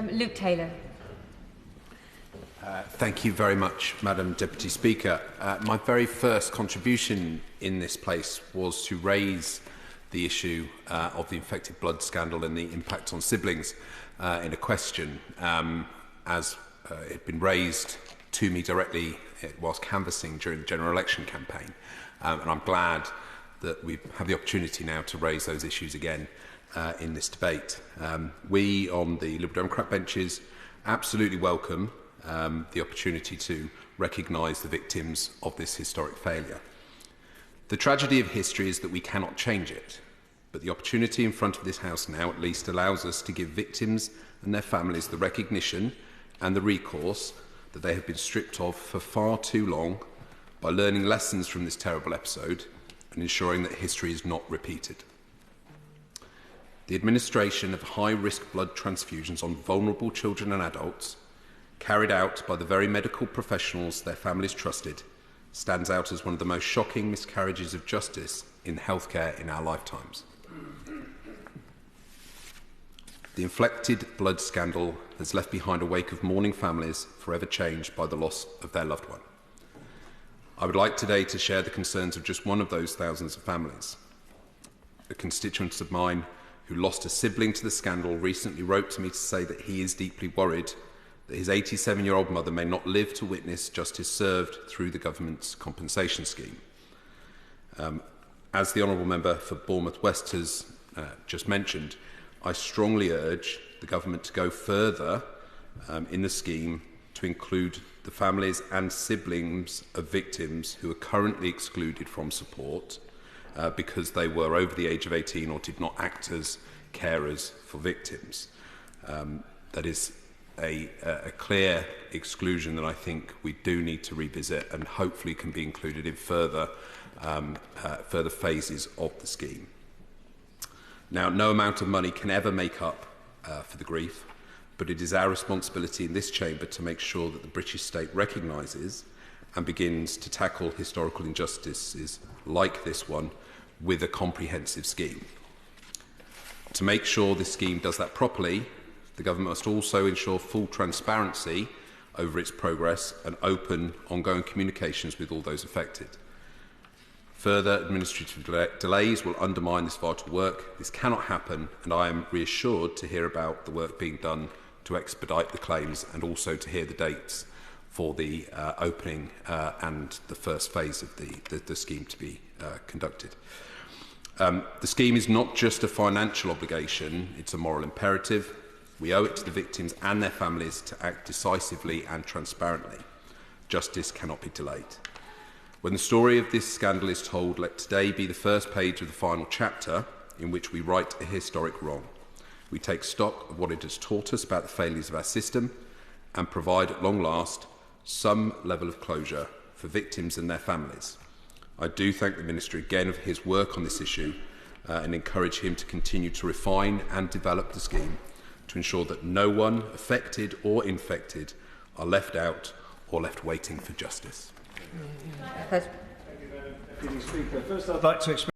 Luke Taylor. Thank you very much, Madam Deputy Speaker. My very first contribution in this place was to raise the issue of the infected blood scandal and the impact on siblings in a question, as it had been raised to me directly whilst canvassing during the general election campaign. And I'm glad that we have the opportunity now to raise those issues again in this debate. We on the Liberal Democrat benches absolutely welcome the opportunity to recognise the victims of this historic failure. The tragedy of history is that we cannot change it, but the opportunity in front of this House now at least allows us to give victims and their families the recognition and the recourse that they have been stripped of for far too long by learning lessons from this terrible episode and ensuring that history is not repeated. The administration of high-risk blood transfusions on vulnerable children and adults, carried out by the very medical professionals their families trusted, stands out as one of the most shocking miscarriages of justice in healthcare in our lifetimes. The inflected blood scandal has left behind a wake of mourning families forever changed by the loss of their loved one. I would like today to share the concerns of just one of those thousands of families. A constituent of mine who lost a sibling to the scandal recently wrote to me to say that he is deeply worried that his 87-year-old mother may not live to witness justice served through the government's compensation scheme. As the Honourable Member for Bournemouth West has just mentioned, I strongly urge the government to go further in the scheme to include the families and siblings of victims who are currently excluded from support because they were over the age of 18 or did not act as carers for victims. That is a clear exclusion that I think we do need to revisit and hopefully can be included in further phases of the scheme. Now, no amount of money can ever make up for the grief, but it is our responsibility in this chamber to make sure that the British state recognises and begins to tackle historical injustices like this one with a comprehensive scheme. To make sure this scheme does that properly, the government must also ensure full transparency over its progress and open, ongoing communications with all those affected. Further administrative delays will undermine this vital work. This cannot happen, and I am reassured to hear about the work being done to expedite the claims and also to hear the dates for the opening and the first phase of the scheme to be conducted. The scheme is not just a financial obligation, it's a moral imperative. We owe it to the victims and their families to act decisively and transparently. Justice cannot be delayed. When the story of this scandal is told, let today be the first page of the final chapter in which we right a historic wrong. We take stock of what it has taught us about the failures of our system and provide, at long last, some level of closure for victims and their families. I do thank the Minister again for his work on this issue and encourage him to continue to refine and develop the scheme to ensure that no one affected or infected are left out or left waiting for justice. Thank you, Madam Deputy Speaker. First, I'd like to express